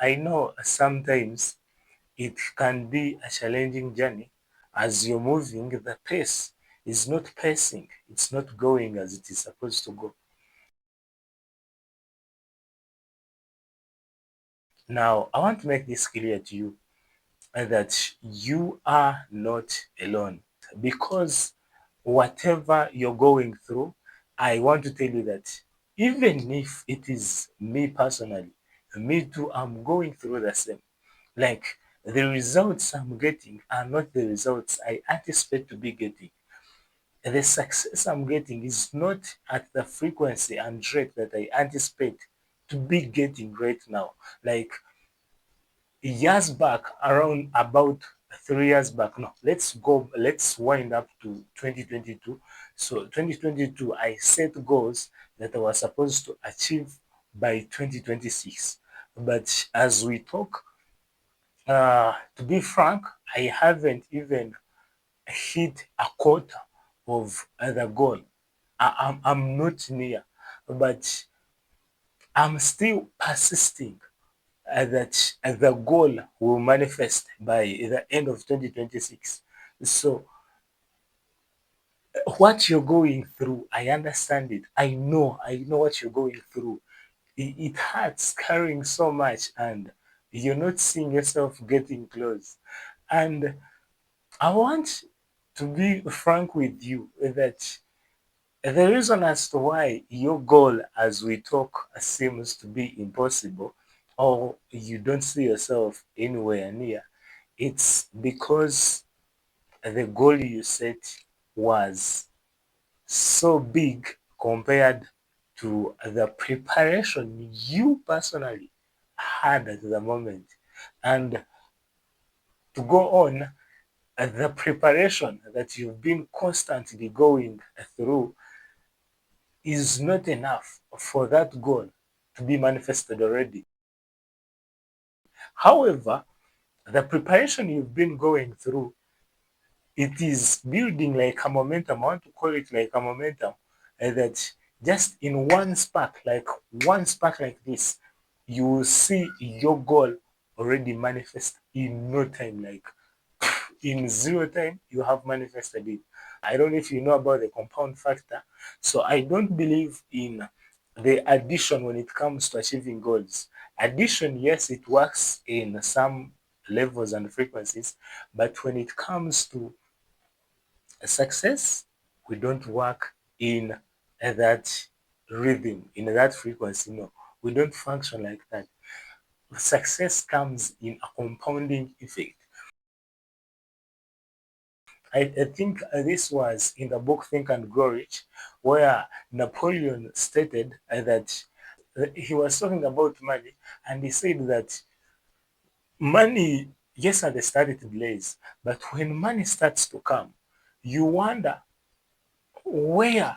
I know sometimes it can be a challenging journey as you're moving. The pace is not pacing, it's not going as it is supposed to go. Now, I want to make this clear to you that you are not alone because whatever you're going through, I want to tell you that even if it is me personally, me too, I'm going through the same. Like the results I'm getting are not the results I anticipate to be getting. The success I'm getting is not at the frequency and rate that I anticipate to be getting right now. Like years back, around about 3 years back. No, let's wind up to 2022. So 2022, I set goals that I was supposed to achieve by 2026. But as we talk, to be frank, I haven't even hit a quarter of the goal. I'm not near, but I'm still persisting that the goal will manifest by the end of 2026. So, what you're going through, I understand it. I know what you're going through. It hurts carrying so much, and you're not seeing yourself getting close. And I want to be frank with you that the reason as to why your goal as we talk seems to be impossible or you don't see yourself anywhere near, it's because the goal you set was so big compared to the preparation you personally had at the moment. And to go on, the preparation that you've been constantly going through is not enough for that goal to be manifested already. However, the preparation you've been going through, it is building like a momentum. I want to call it like a momentum that just in one spark like this, you will see your goal already manifest in no time. Like in zero time, you have manifested it. I don't know if you know about the compound factor. So I don't believe in the addition when it comes to achieving goals. Addition, yes, it works in some levels and frequencies, but when it comes to success, we don't work in that rhythm, in that frequency. No, we don't function like that. Success comes in a compounding effect. I think this was in the book Think and Grow Rich, where Napoleon stated that he was talking about money, and he said that money, yes, at the start it delays, but when money starts to come, you wonder where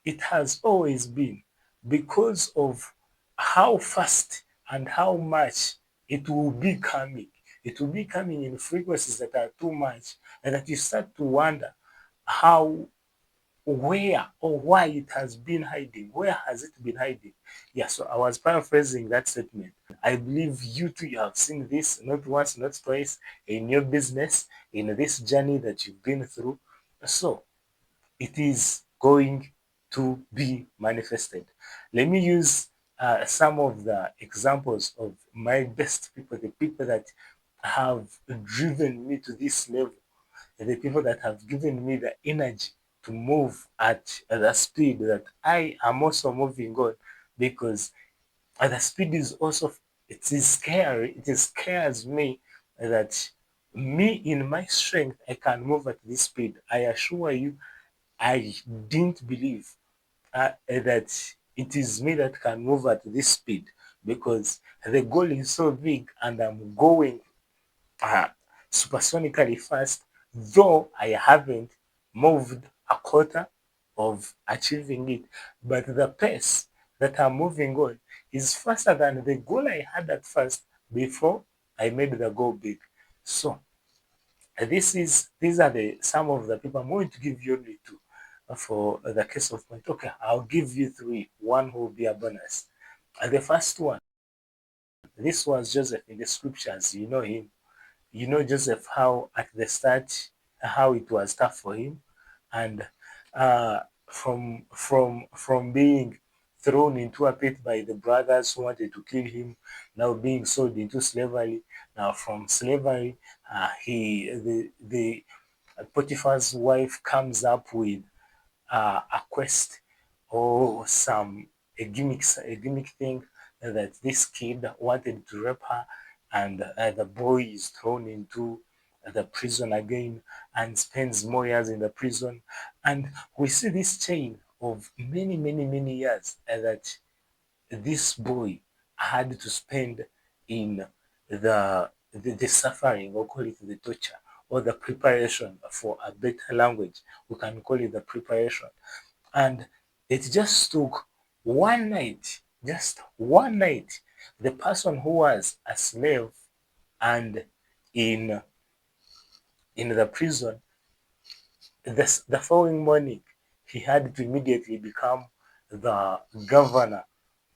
it has always been because of how fast and how much it will be coming. It will be coming in frequencies that are too much, and that you start to wonder how, where, or why it has been hiding. Where has it been hiding? Yeah, so I was paraphrasing that statement. I believe you too, you have seen this not once, not twice in your business, in this journey that you've been through. So it is going to be manifested. Let me use some of the examples of my best people, the people that have driven me to this level, the people that have given me the energy to move at the speed that I am also moving on, because the speed is also, it is scary. It scares me that me in my strength I can move at this speed. I assure you, I didn't believe that it is me that can move at this speed, because the goal is so big and I'm going uh, supersonically fast, though I haven't moved a quarter of achieving it. But the pace that I'm moving on is faster than the goal I had at first before I made the goal big. So these are the some of the people I'm going to give you only two for the case of point. Okay, I'll give you three. One will be a bonus. The first one, This was Joseph in the scriptures. You know him. You know Joseph, how at the start, how it was tough for him, and uh, from being thrown into a pit by the brothers who wanted to kill him, now being sold into slavery. Now from slavery, he the Potiphar's wife comes up with a quest or a gimmick thing that this kid wanted to rape her, and the boy is thrown into the prison again and spends more years in the prison. And we see this chain of many, many, many years that this boy had to spend in the suffering, or call it the torture, or the preparation for a better language. We can call it the preparation. And it just took one night, just one night. The person who was a slave and in in the prison, the following morning, he had to immediately become the governor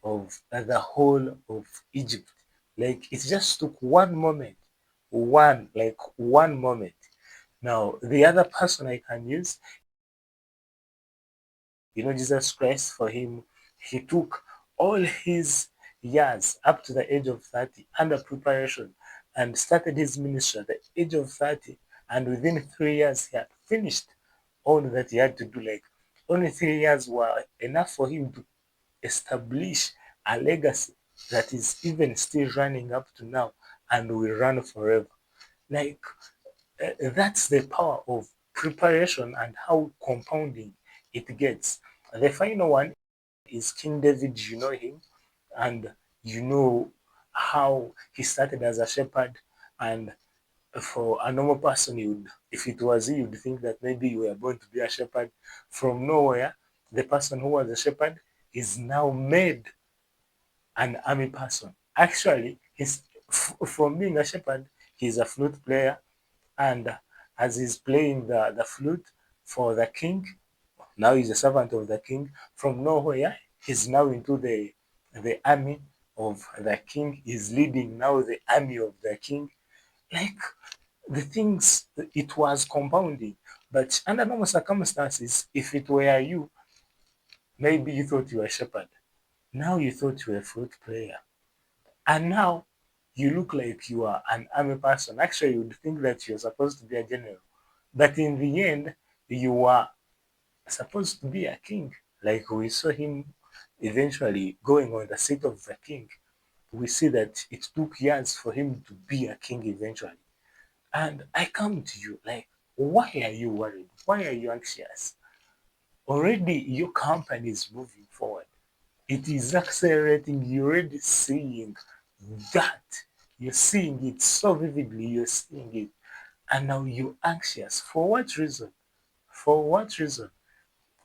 of the whole of Egypt. Like it just took one moment, one moment. Now the other person I can use, Jesus Christ. For him, he took all his years up to the age of 30 under preparation and started his ministry at the age of 30. And within 3 years, he had finished all that he had to do. Like only 3 years were enough for him to establish a legacy that is even still running up to now and will run forever. Like that's the power of preparation and how compounding it gets. The final one is King David. You know him, and you know how he started as a shepherd. And for a normal person, if it was you, you'd think that maybe you were born to be a shepherd. From nowhere, the person who was a shepherd is now made an army person. Actually, from being a shepherd, he's a flute player, and as he's playing the flute for the king, now he's a servant of the king. From nowhere, he's now into the army of the king. He's leading now the army of the king. Like the things, it was compounding. But under normal circumstances, if it were you, maybe you thought you were a shepherd. Now you thought you were a flute player. And now you look like you are an army person. Actually, you would think that you're supposed to be a general. But in the end, you are supposed to be a king. Like we saw him eventually going on the seat of the king. We see that it took years for him to be a king eventually. And I come to you like, why are you worried? Why are you anxious? Already your company is moving forward. It is accelerating. You're already seeing that. You're seeing it so vividly. You're seeing it. And now you're anxious. For what reason? For what reason?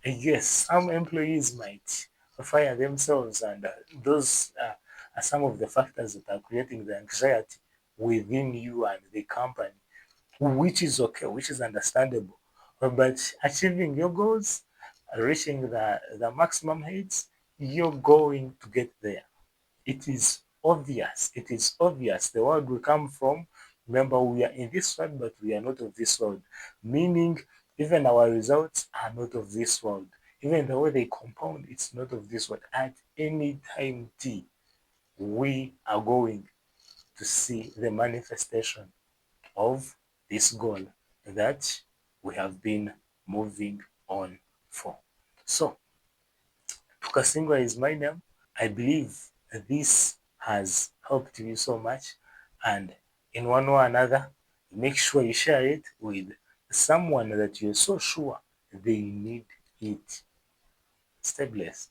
Yes, some employees might fire themselves, and those are some of the factors that are creating the anxiety within you and the company, which is okay, which is understandable. But achieving your goals, reaching the maximum heights, you're going to get there. It is obvious. It is obvious. The world we come from, remember, we are in this world, but we are not of this world. Meaning, even our results are not of this world. Even the way they compound, it's not of this world. At any time T, we are going to see the manifestation of this goal that we have been moving on for. So, Tukasingwa is my name. I believe this has helped you so much, and in one way or another, make sure you share it with someone that you're so sure they need it. Stay blessed.